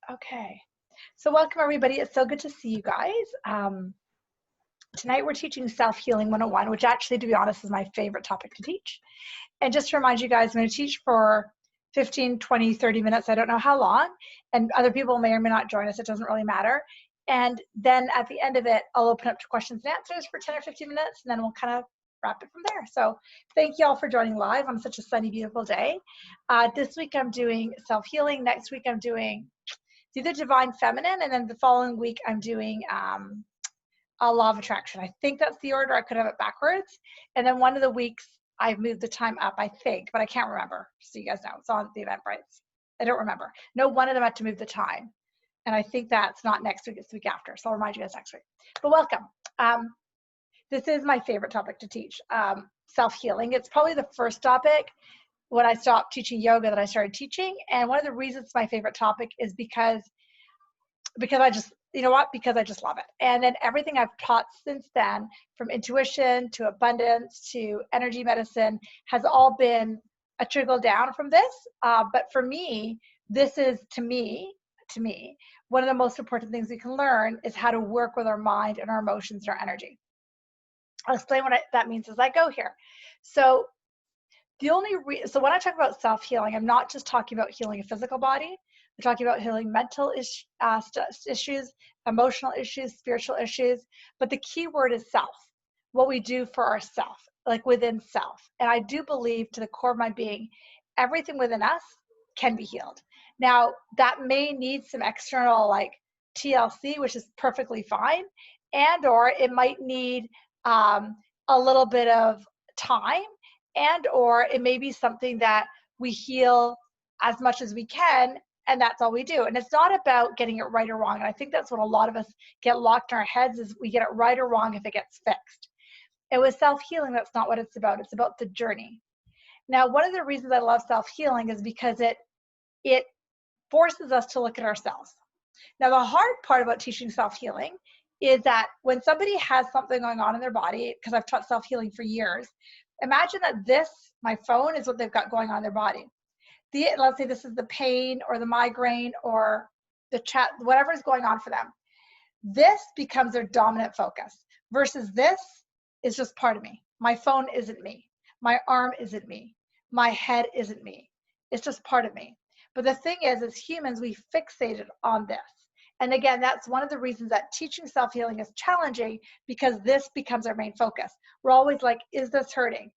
Okay. So welcome everybody. It's so good to see you guys. Tonight we're teaching Self-Healing 101, which actually, to be honest, is my favorite topic to teach. And just to remind you guys, I'm going to teach for 15, 20, 30 minutes. I don't know how long. And other people may or may not join us. It doesn't really matter. And then at the end of it, I'll open up to questions and answers for 10 or 15 minutes, and then we'll kind of wrap it from there. So thank you all for joining live on such a sunny, beautiful day. This week I'm doing self-healing. Next week I'm doing either Divine Feminine, and then the following week I'm doing a Law of Attraction. I think that's the order. I could have it backwards. And then one of the weeks I've moved the time up, I think, but I can't remember. So you guys know, it's on the Eventbrite. I don't remember. No, one of them had to move the time. And I think that's not next week, it's the week after. So I'll remind you guys next week. But welcome. This is my favorite topic to teach, self-healing. It's probably the first topic when I stopped teaching yoga that I started teaching. And one of the reasons it's my favorite topic is because I just, you know what, because I just love it. And then everything I've taught since then, from intuition to abundance to energy medicine, has all been a trickle down from this. But for me, this is, to me, one of the most important things we can learn is how to work with our mind and our emotions and our energy. I'll explain what that means as I go here. So so when I talk about self-healing, I'm not just talking about healing a physical body. I'm talking about healing mental issues, emotional issues, spiritual issues. But the key word is self, what we do for ourself, like within self. And I do believe to the core of my being, everything within us can be healed. Now, that may need some external like TLC, which is perfectly fine. And or it might need a little bit of time, and or it may be something that we heal as much as we can, and that's all we do. And it's not about getting it right or wrong. And I think that's what a lot of us get locked in our heads, is we get it right or wrong if it gets fixed. And with self-healing, that's not what it's about. It's about the journey. Now, one of the reasons I love self-healing is because it forces us to look at ourselves. Now, the hard part about teaching self-healing is that when somebody has something going on in their body, because I've taught self-healing for years, imagine that this, my phone, is what they've got going on in their body. Let's say this is the pain or the migraine or the chat, whatever is going on for them. This becomes their dominant focus versus this is just part of me. My phone isn't me. My arm isn't me. My head isn't me. It's just part of me. But the thing is, as humans, we fixated on this. And again, that's one of the reasons that teaching self-healing is challenging, because this becomes our main focus. We're always like, is this hurting?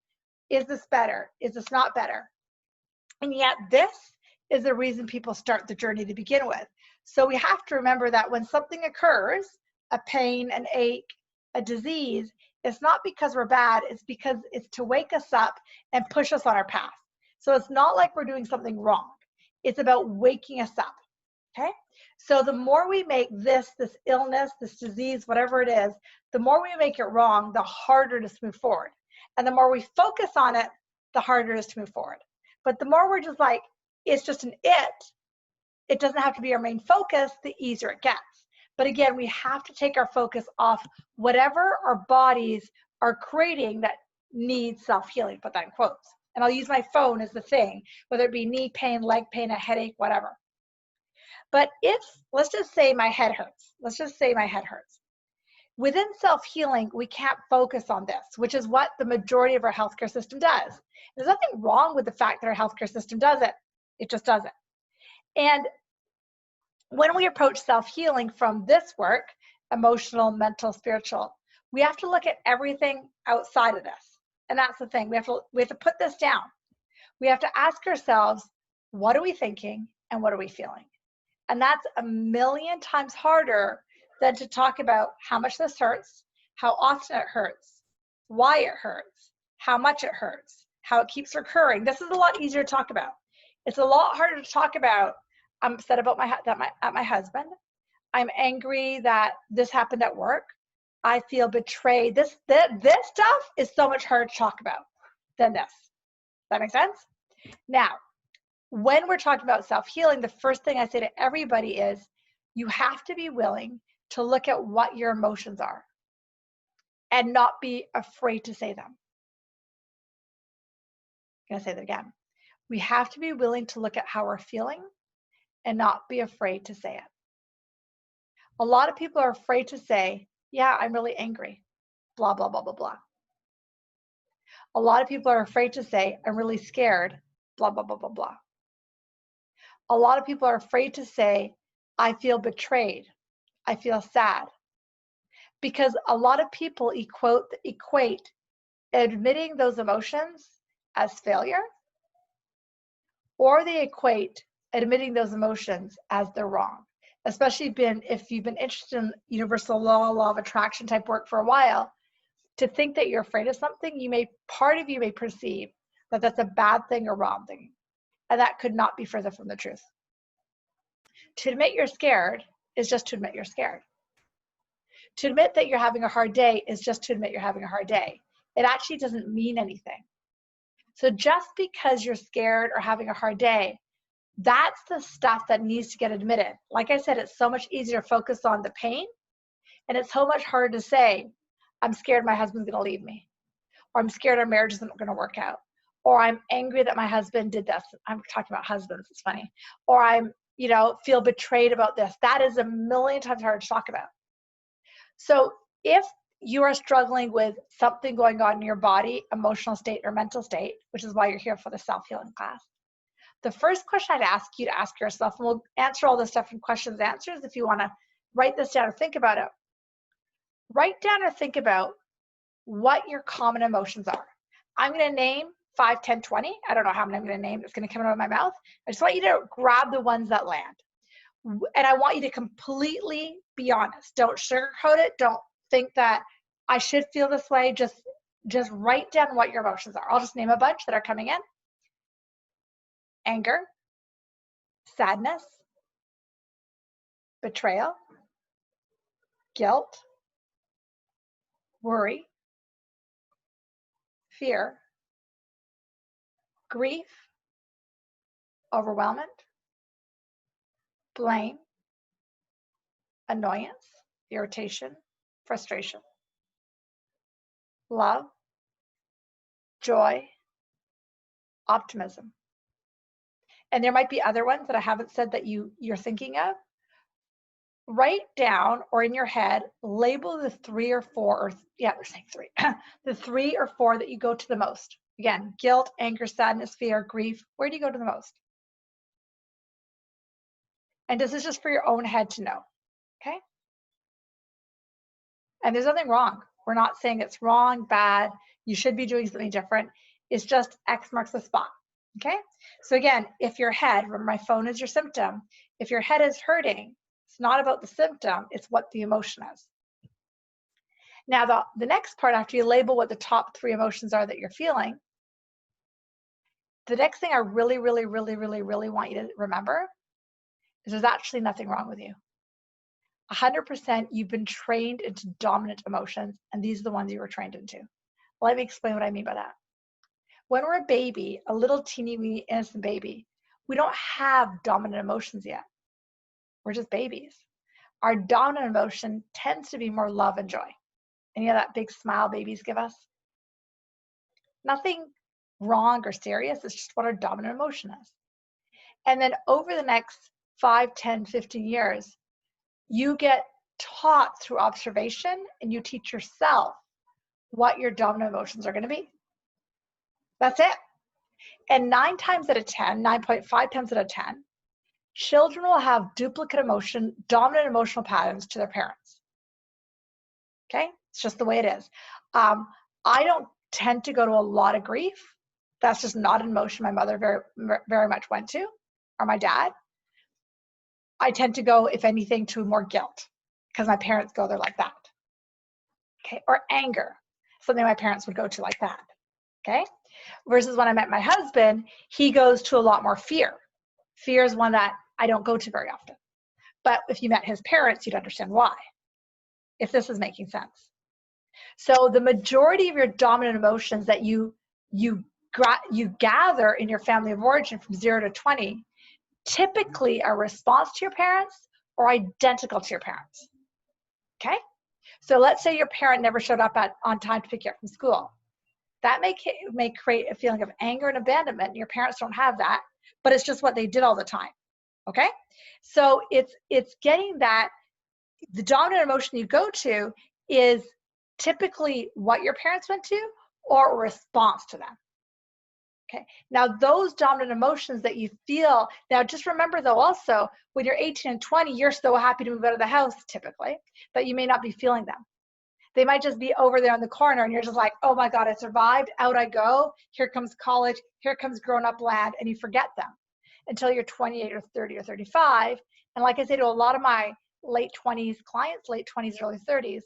Is this better? Is this not better? And yet this is the reason people start the journey to begin with. So we have to remember that when something occurs, a pain, an ache, a disease, it's not because we're bad, it's because it's to wake us up and push us on our path. So it's not like we're doing something wrong. It's about waking us up, okay? So the more we make this illness, this disease, whatever it is, the more we make it wrong, the harder it is to move forward. And the more we focus on it, the harder it is to move forward. But the more we're just like, it's just it doesn't have to be our main focus, the easier it gets. But again, we have to take our focus off whatever our bodies are creating that needs self-healing, put that in quotes. And I'll use my phone as the thing, whether it be knee pain, leg pain, a headache, whatever. But let's just say my head hurts. Let's just say my head hurts. Within self-healing, we can't focus on this, which is what the majority of our healthcare system does. There's nothing wrong with the fact that our healthcare system does it. It just doesn't. And when we approach self-healing from this work, emotional, mental, spiritual, we have to look at everything outside of this. And that's the thing. We have to put this down. We have to ask ourselves, what are we thinking and what are we feeling? And that's a million times harder than to talk about how much this hurts, how often it hurts, why it hurts, how much it hurts, how it keeps recurring. This is a lot easier to talk about. It's a lot harder to talk about, I'm upset about my husband. I'm angry that this happened at work. I feel betrayed. This stuff is so much harder to talk about than this. Does that make sense? Now, when we're talking about self-healing, the first thing I say to everybody is you have to be willing to look at what your emotions are and not be afraid to say them. I'm going to say that again. We have to be willing to look at how we're feeling and not be afraid to say it. A lot of people are afraid to say, yeah, I'm really angry, blah, blah, blah, blah, blah. A lot of people are afraid to say, I'm really scared, blah, blah, blah, blah, blah. A lot of people are afraid to say, I feel betrayed, I feel sad. Because a lot of people equate admitting those emotions as failure, or they equate admitting those emotions as they're wrong. Especially if you've been interested in universal law of attraction type work for a while, to think that you're afraid of something, part of you may perceive that that's a bad thing or wrong thing. And that could not be further from the truth. To admit you're scared is just to admit you're scared. To admit that you're having a hard day is just to admit you're having a hard day. It actually doesn't mean anything. So just because you're scared or having a hard day, that's the stuff that needs to get admitted. Like I said, it's so much easier to focus on the pain, and it's so much harder to say, I'm scared my husband's going to leave me, or I'm scared our marriage isn't going to work out, or I'm angry that my husband did this. I'm talking about husbands, it's funny. Or I'm, feel betrayed about this. That is a million times harder to talk about. So if you are struggling with something going on in your body, emotional state or mental state, which is why you're here for the self-healing class, the first question I'd ask you to ask yourself, and we'll answer all this stuff in questions and answers if you want to write this down or think about it. Write down or think about what your common emotions are. I'm going to name 5, 10, 20. I don't know how many I'm going to name. It's going to come out of my mouth. I just want you to grab the ones that land. And I want you to completely be honest. Don't sugarcoat it. Don't think that I should feel this way. Just write down what your emotions are. I'll just name a bunch that are coming in. Anger, sadness, betrayal, guilt, worry, fear, grief, overwhelmment, blame, annoyance, irritation, frustration, love, joy, optimism. And there might be other ones that I haven't said that you're thinking of. Write down or in your head, label the 3 or 4, or yeah, they're saying 3, the 3 or 4 that you go to the most. Again, guilt, anger, sadness, fear, grief. Where do you go to the most? And this is just for your own head to know, okay? And there's nothing wrong. We're not saying it's wrong, bad, you should be doing something different. It's just X marks the spot, okay? So again, if your head, remember my phone is your symptom, if your head is hurting, it's not about the symptom, it's what the emotion is. Now, the next part, after you label what the top 3 emotions are that you're feeling, the next thing I really, really, really, really, really want you to remember is there's actually nothing wrong with you. 100% you've been trained into dominant emotions, and these are the ones you were trained into. Let me explain what I mean by that. When we're a baby, a little teeny weeny innocent baby, we don't have dominant emotions yet. We're just babies. Our dominant emotion tends to be more love and joy. And you know that big smile babies give us? Nothing wrong or serious, it's just what our dominant emotion is. And then over the next 5, 10, 15 years, you get taught through observation and you teach yourself what your dominant emotions are going to be. That's it. And 9 times out of 10, 9.5 times out of 10, children will have duplicate emotion, dominant emotional patterns to their parents. Okay? It's just the way it is. I don't tend to go to a lot of grief. That's just not an emotion my mother very, very much went to, or my dad. I tend to go, if anything, to more guilt because my parents go there like that. Okay? Or anger, something my parents would go to like that. Okay? Versus when I met my husband, he goes to a lot more fear. Fear is one that I don't go to very often. But if you met his parents, you'd understand why, if this is making sense. So the majority of your dominant emotions that you gather in your family of origin from 0 to 20 typically are response to your parents or identical to your parents. Okay? So let's say your parent never showed up on time to pick you up from school. That may create a feeling of anger and abandonment. Your parents don't have that, but it's just what they did all the time. Okay? So it's getting that the dominant emotion you go to is typically what your parents went to or a response to them. Okay. Now those dominant emotions that you feel, now just remember though also when you're 18 and 20, you're so happy to move out of the house typically, but you may not be feeling them. They might just be over there in the corner and you're just like, oh my God, I survived, out I go. Here comes college, here comes grown up land, and you forget them until you're 28 or 30 or 35. And like I say to a lot of my late 20s clients, late 20s, early 30s,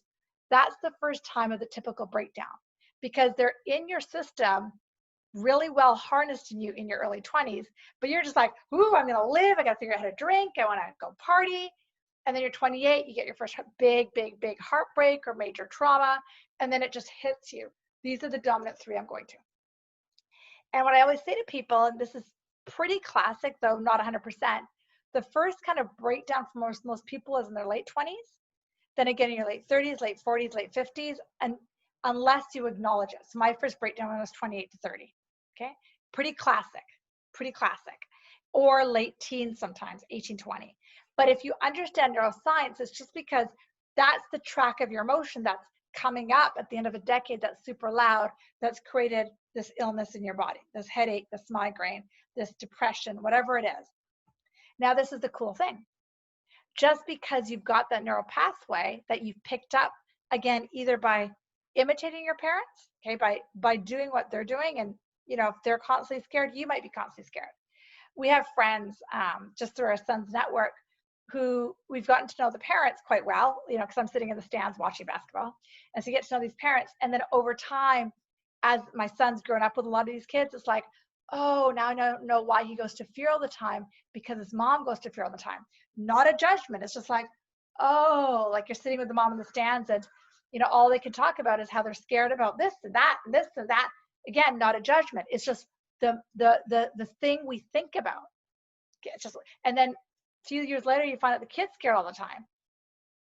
that's the first time of the typical breakdown because they're in your system really well harnessed in you in your early 20s, but you're just like, ooh, I'm gonna live, I gotta figure out how to drink, I wanna go party. And then you're 28, you get your first big heartbreak or major trauma, and then it just hits you. These are the dominant three I'm going to. And what I always say to people, and this is pretty classic, though not 100%, the first kind of breakdown for most people is in their late 20s, then again in your late 30s, late 40s, late 50s, and unless you acknowledge it. So my first breakdown when I was 28 to 30, okay? Pretty classic. Or late teens sometimes, 18, 20. But if you understand neuroscience, it's just because that's the track of your emotion that's coming up at the end of a decade that's super loud, that's created this illness in your body, this headache, this migraine, this depression, whatever it is. Now, this is the cool thing. Just because you've got that neural pathway that you've picked up, again, either by imitating your parents, okay, by doing what they're doing, and if they're constantly scared, you might be constantly scared. We have friends just through our son's network who we've gotten to know the parents quite well, because I'm sitting in the stands watching basketball. And so you get to know these parents. And then over time, as my son's grown up with a lot of these kids, it's like, oh, now I know why he goes to fear all the time, because his mom goes to fear all the time. Not a judgment. It's just like, oh, like you're sitting with the mom in the stands and, all they can talk about is how they're scared about this and that and this and that. Again, not a judgment. It's just the thing we think about. It's just, and then a few years later, you find out the kid's scared all the time.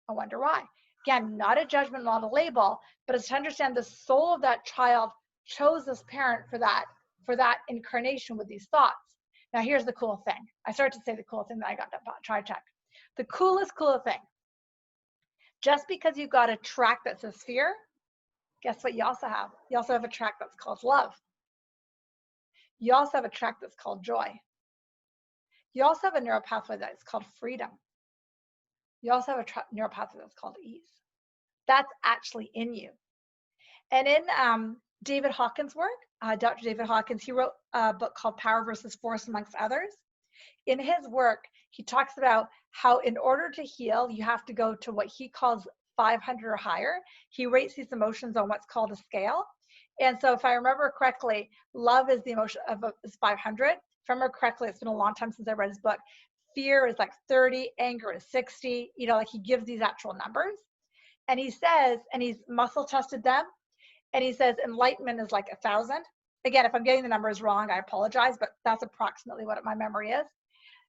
I wonder why. Again, not a judgment, not a label, but it's to understand the soul of that child chose this parent for that incarnation with these thoughts. Now, here's the cool thing. I started to say the cool thing that I got to try check. The coolest thing. Just because you've got a track that says fear, guess what you also have? You also have a track that's called love. You also have a track that's called joy. You also have a neural pathway that's called freedom. You also have a neural pathway that's called ease. That's actually in you. And in David Hawkins' work, Dr. David Hawkins, he wrote a book called Power versus Force, amongst others. In his work, he talks about how in order to heal, you have to go to what he calls 500 or higher. He rates these emotions on what's called a scale. And so if I remember correctly, love is the emotion of is 500. If I remember correctly, it's been a long time since I read his book. Fear is like 30, anger is 60, like he gives these actual numbers. And he says, and he's muscle tested them, and he says enlightenment is like 1,000. Again, if I'm getting the numbers wrong, I apologize, but that's approximately what my memory is.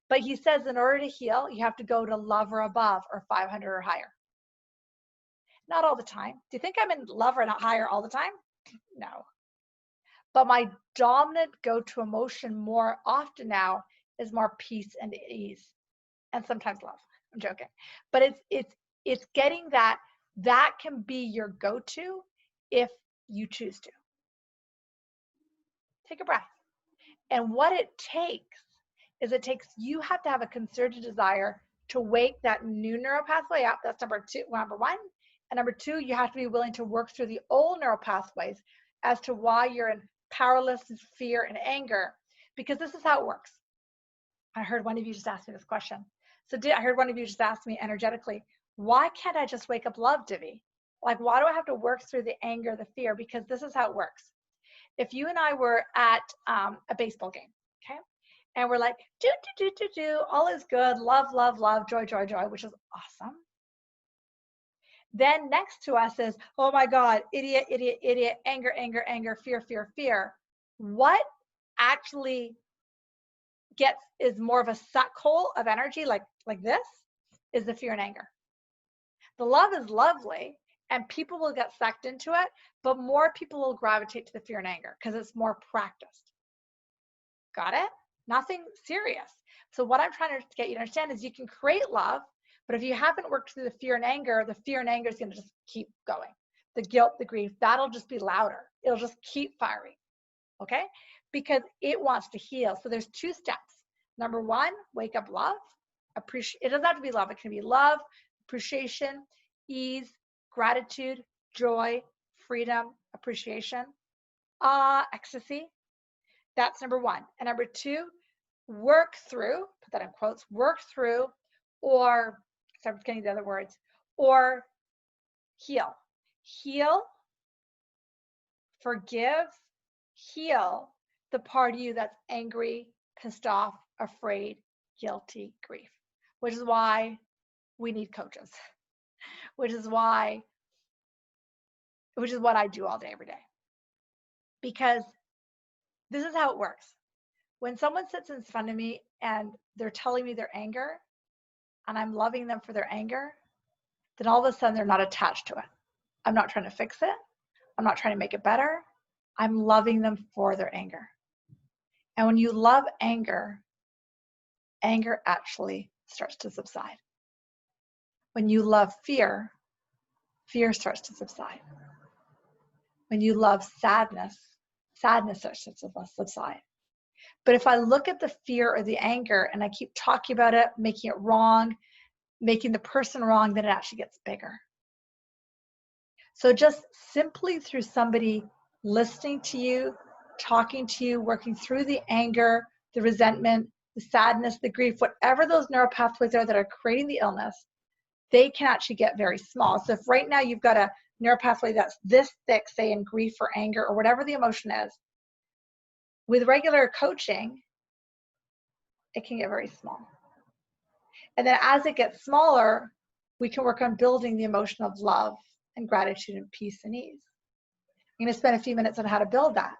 But he says in order to heal, you have to go to love or above, or 500 or higher. Not all the time. Do you think I'm in love or not higher all the time? No. But my dominant go-to emotion more often now is more peace and ease, and sometimes love. I'm joking. But it's getting that can be your go-to if you choose to. Take a breath. And what it takes is you have to have a concerted desire to wake that new neural pathway up. That's number one. And number two, you have to be willing to work through the old neural pathways as to why you're in powerlessness, fear, and anger, because this is how it works. I heard one of you just ask me this question. I heard one of you just ask me energetically, why can't I just wake up love, Divi? Like, why do I have to work through the anger, the fear? Because this is how it works. If you and I were at a baseball game, okay, and we're like, all is good, love, love, love, joy, joy, joy, which is awesome. Then next to us is, oh my God, idiot, idiot, idiot, anger, anger, anger, fear, fear, fear. What actually is more of a suck hole of energy like this is the fear and anger. The love is lovely and people will get sucked into it, but more people will gravitate to the fear and anger because it's more practiced. Got it? nothing serious. So what I'm trying to get you to understand is you can create love, but if you haven't worked through the fear and anger is going to just keep going. The guilt, the grief, that'll just be louder. It'll just keep firing, okay? Because it wants to heal. So there's 2 steps. Number 1, wake up love. It doesn't have to be love. It can be love, appreciation, ease, gratitude, joy, freedom, appreciation, ecstasy. That's number 1. And number 2, work through, put that in quotes, work through, or, sorry, I'm getting the other words, or heal. Heal, forgive, heal the part of you that's angry, pissed off, afraid, guilty, grief, which is why we need coaches, which is what I do all day, every day. Because this is how it works. When someone sits in front of me and they're telling me their anger, and I'm loving them for their anger, then all of a sudden they're not attached to it. I'm not trying to fix it. I'm not trying to make it better. I'm loving them for their anger. And when you love anger, anger actually starts to subside. When you love fear, fear starts to subside. When you love sadness, sadness starts to subside. But if I look at the fear or the anger and I keep talking about it, making it wrong, making the person wrong, then it actually gets bigger. So just simply through somebody listening to you, talking to you, working through the anger, the resentment, the sadness, the grief, whatever those neural pathways are that are creating the illness, they can actually get very small. So if right now you've got a neural pathway that's this thick, say in grief or anger or whatever the emotion is, with regular coaching, it can get very small. And then as it gets smaller, we can work on building the emotion of love and gratitude and peace and ease. I'm going to spend a few minutes on how to build that.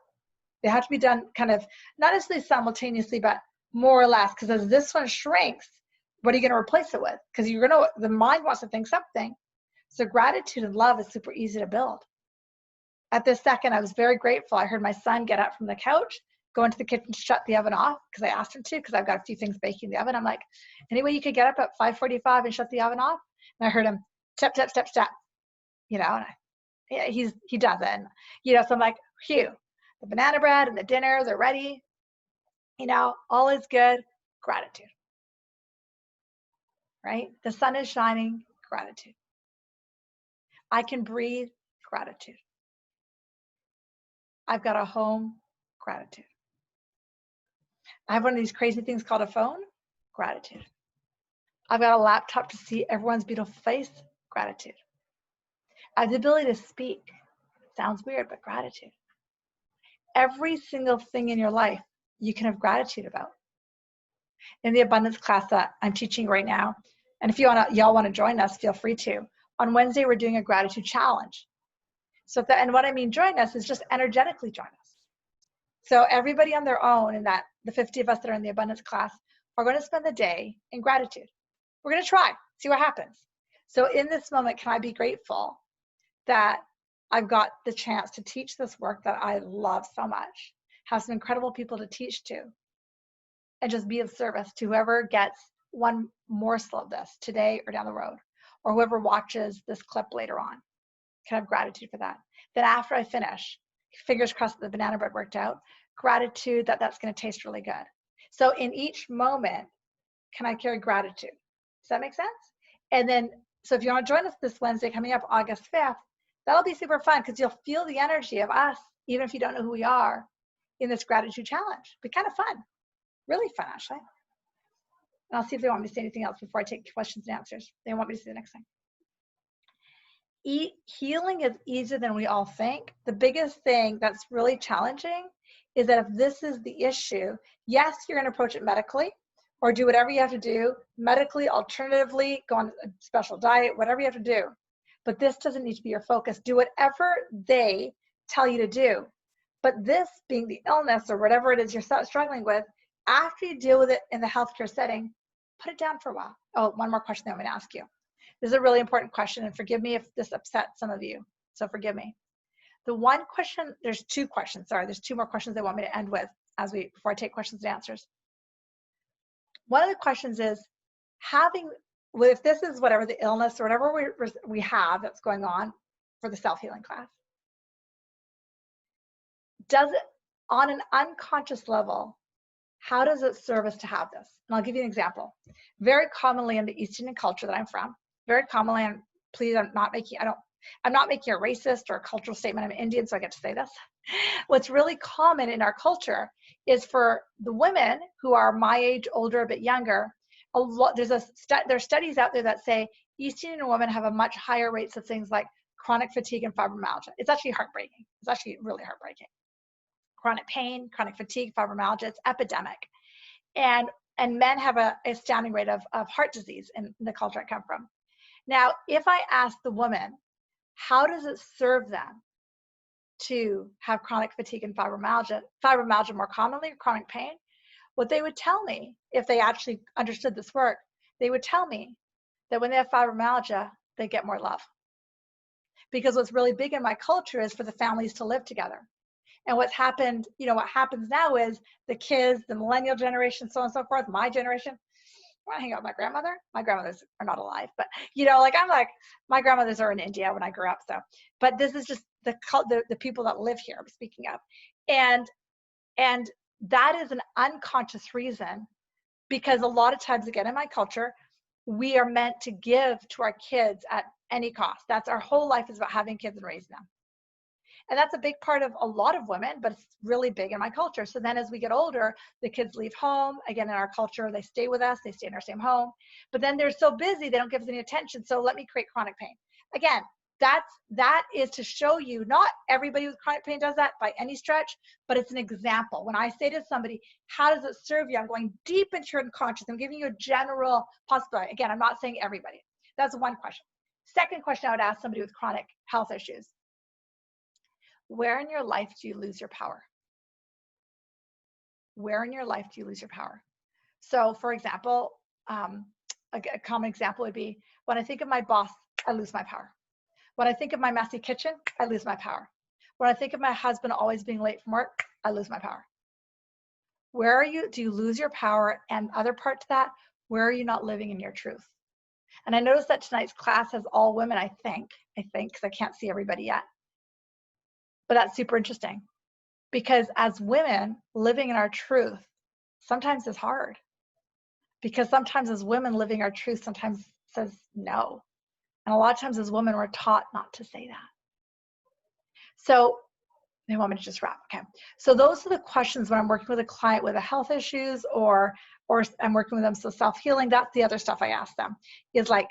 They have to be done kind of, not necessarily simultaneously, but more or less, because as this one shrinks, what are you going to replace it with? Because the mind wants to think something. So gratitude and love is super easy to build. At this second, I was very grateful. I heard my son get up from the couch, go into the kitchen, shut the oven off, because I asked him to, because I've got a few things baking in the oven. I'm like, anyway, you could get up at 5:45 and shut the oven off? And I heard him, step, step, step, step. And he doesn't. So I'm like, phew, the banana bread and the dinner, they're ready. All is good. Gratitude. Right? The sun is shining. Gratitude. I can breathe. Gratitude. I've got a home. Gratitude. I have one of these crazy things called a phone. Gratitude. I've got a laptop to see everyone's beautiful face. Gratitude. I have the ability to speak. Sounds weird, but gratitude. Every single thing in your life you can have gratitude about. In the abundance class that I'm teaching right now, and if y'all want to join us, feel free to. On Wednesday, we're doing a gratitude challenge. So and what I mean join us is just energetically join us. So everybody on their own, and that the 50 of us that are in the abundance class are going to spend the day in gratitude. We're going to try, see what happens. So in this moment, can I be grateful that I've got the chance to teach this work that I love so much, have some incredible people to teach to, and just be of service to whoever gets one morsel of this today or down the road, or whoever watches this clip later on. Can I have gratitude for that? Then after I finish, fingers crossed that the banana bread worked out, gratitude that that's going to taste really good. So in each moment, can I carry gratitude? Does that make sense? And then, so if you want to join us this Wednesday coming up, August 5th, that'll be super fun because you'll feel the energy of us, even if you don't know who we are, in this gratitude challenge. Be kind of fun. Really fun, actually. And I'll see if they want me to say anything else before I take questions and answers. They want me to say the next thing. Healing is easier than we all think. The biggest thing that's really challenging is that if this is the issue, yes, you're going to approach it medically or do whatever you have to do medically, alternatively, go on a special diet, whatever you have to do. But this doesn't need to be your focus. Do whatever they tell you to do. But this being the illness or whatever it is you're struggling with, after you deal with it in the healthcare setting, put it down for a while. Oh, one more question that I'm going to ask you. This is a really important question, and forgive me if this upsets some of you, so forgive me. The one question, there's two questions, sorry, there's two more questions they want me to end with before I take questions and answers. one of the questions is well, if this is whatever the illness or whatever we have that's going on for the self-healing class, does it, on an unconscious level, how does it serve us to have this? And I'll give you an example. Very commonly in the East Indian culture that I'm from, very commonly, and please, I'm not making a racist or a cultural statement. I'm Indian, so I get to say this. What's really common in our culture is for the women who are my age, older, a bit younger, there's studies out there that say East Indian women have a much higher rates of things like chronic fatigue and fibromyalgia. It's actually heartbreaking. It's actually really heartbreaking. Chronic pain, chronic fatigue, fibromyalgia, it's epidemic. And men have a astounding rate of heart disease in the culture I come from. Now, if I ask the woman, how does it serve them to have chronic fatigue and fibromyalgia more commonly, or chronic pain? What they would tell me, if they actually understood this work, they would tell me that when they have fibromyalgia, they get more love. Because what's really big in my culture is for the families to live together. And what happens now is the kids, the millennial generation, so on and so forth, my generation, I want to hang out with my grandmother. My grandmothers are not alive, but my grandmothers are in India when I grew up. So, but this is just the people that live here I'm speaking of. And that is an unconscious reason, because a lot of times, again, in my culture, we are meant to give to our kids at any cost. That's our whole life is about having kids and raising them. And that's a big part of a lot of women, but it's really big in my culture. So then as we get older, the kids leave home. Again, in our culture, they stay with us. They stay in our same home. But then they're so busy, they don't give us any attention. So let me create chronic pain. Again, that is to show you, not everybody with chronic pain does that by any stretch, but it's an example. When I say to somebody, how does it serve you? I'm going deep into your unconscious. I'm giving you a general possibility. Again, I'm not saying everybody. That's one question. Second question I would ask somebody with chronic health issues. Where in your life do you lose your power? Where in your life do you lose your power? So for example, a common example would be when I think of my boss, I lose my power. When I think of my messy kitchen, I lose my power. When I think of my husband always being late from work, I lose my power. Where do you lose your power? And other part to that, where are you not living in your truth? And I noticed that tonight's class has all women, I think, because I can't see everybody yet. But that's super interesting, because as women, living in our truth sometimes is hard, because sometimes as women, living our truth sometimes says no. And a lot of times as women, we're taught not to say that. So they want me to just wrap. Okay. So those are the questions when I'm working with a client with a health issues, or I'm working with them. So self-healing, that's the other stuff I ask them is like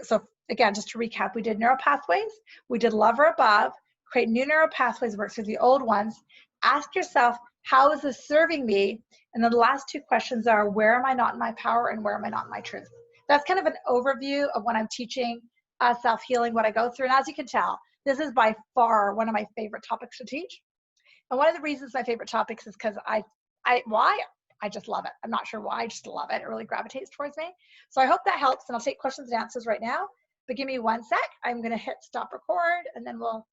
so again, just to recap, we did neural pathways, we did love or above, create new neural pathways, work through the old ones. Ask yourself, how is this serving me? And then the last two questions are, where am I not in my power and where am I not in my truth? That's kind of an overview of when I'm teaching self-healing, what I go through. And as you can tell, this is by far one of my favorite topics to teach. And one of the reasons my favorite topics is because I just love it. I'm not sure why, I just love it. It really gravitates towards me. So I hope that helps, and I'll take questions and answers right now. But give me 1 sec. I'm going to hit stop record, and then we'll